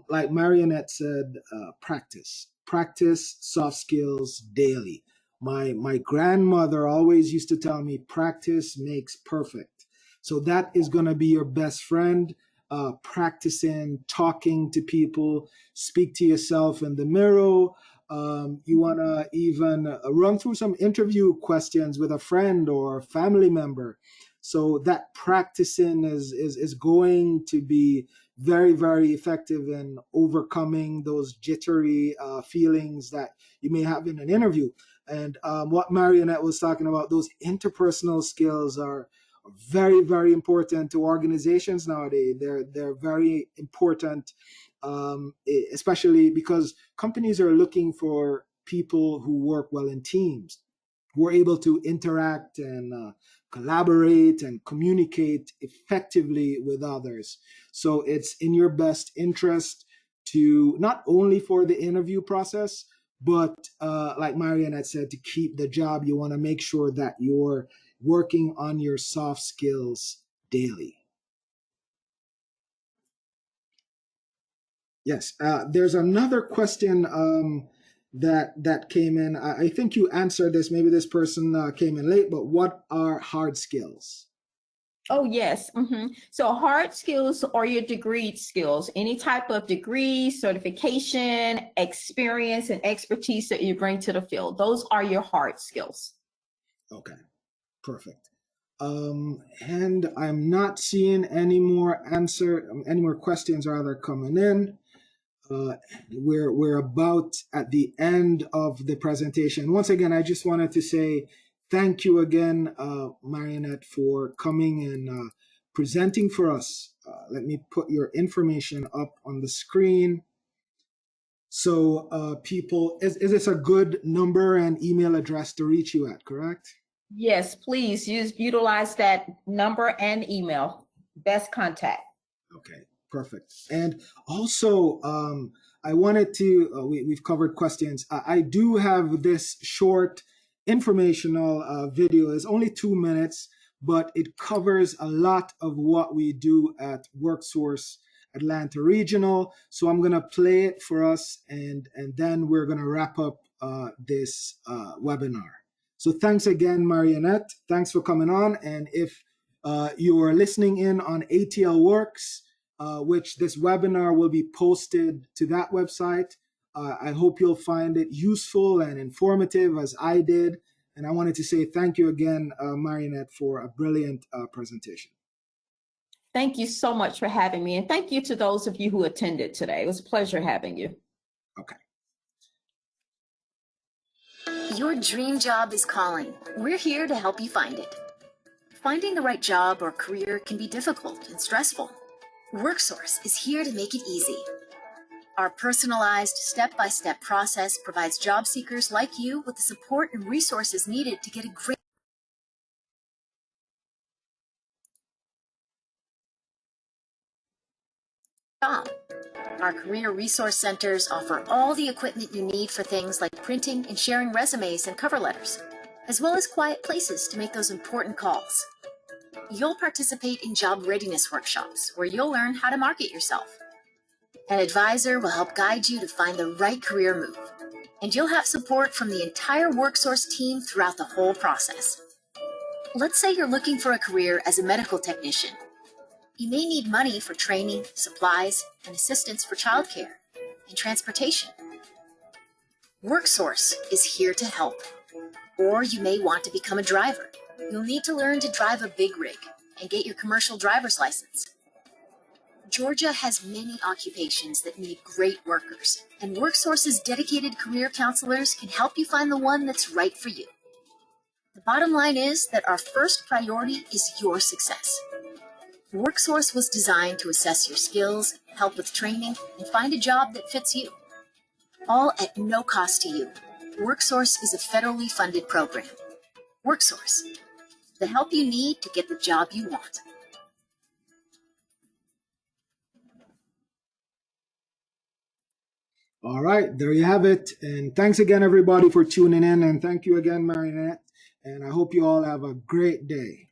like Marionette said, practice soft skills daily. My grandmother always used to tell me, practice makes perfect. So that is going to be your best friend. Practicing talking to people, speak to yourself in the mirror. You want to even run through some interview questions with a friend or family member. So that practicing is going to be very, very effective in overcoming those jittery feelings that you may have in an interview. And what Marionette was talking about, those interpersonal skills are very, very important to organizations nowadays. They're very important, especially because companies are looking for people who work well in teams, who are able to interact and collaborate and communicate effectively with others. So it's in your best interest to, not only for the interview process, but like Marionette said, to keep the job, you want to make sure that you're working on your soft skills daily. Yes, there's another question that came in. I think you answered this. Maybe this person came in late, but what are hard skills? Oh, yes. So hard skills are your degree skills, any type of degree, certification, experience, and expertise that you bring to the field. Those are your hard skills. Okay, perfect. And I'm not seeing any more questions rather coming in. We're about at the end of the presentation. Once again, I just wanted to say thank you again, Marionette, for coming and presenting for us. Let me put your information up on the screen. So people, is this a good number and email address to reach you at, correct? Yes, please utilize that number and email. Best contact. Okay, perfect. And also, I wanted to, we've covered questions. I do have this short informational video. It's only 2 minutes, but it covers a lot of what we do at WorkSource Atlanta Regional. So I'm going to play it for us, and then we're going to wrap up this webinar. So thanks again, Marionette. Thanks for coming on. And if you are listening in on ATL Works, which this webinar will be posted to that website, I hope you'll find it useful and informative as I did. And I wanted to say thank you again, Marionette, for a brilliant presentation. Thank you so much for having me. And thank you to those of you who attended today. It was a pleasure having you. Okay. Your dream job is calling. We're here to help you find it. Finding the right job or career can be difficult and stressful. WorkSource is here to make it easy. Our personalized, step-by-step process provides job seekers like you with the support and resources needed to get a great job. Our career resource centers offer all the equipment you need for things like printing and sharing resumes and cover letters, as well as quiet places to make those important calls. You'll participate in job readiness workshops where you'll learn how to market yourself. An advisor will help guide you to find the right career move, and you'll have support from the entire WorkSource team throughout the whole process. Let's say you're looking for a career as a medical technician. You may need money for training, supplies, and assistance for childcare and transportation. WorkSource is here to help. Or you may want to become a driver. You'll need to learn to drive a big rig and get your commercial driver's license. Georgia has many occupations that need great workers, and WorkSource's dedicated career counselors can help you find the one that's right for you. The bottom line is that our first priority is your success. WorkSource was designed to assess your skills, help with training, and find a job that fits you. All at no cost to you. WorkSource is a federally funded program. WorkSource, the help you need to get the job you want. All right, there you have it. And thanks again, everybody, for tuning in. And thank you again, Marionette. And I hope you all have a great day.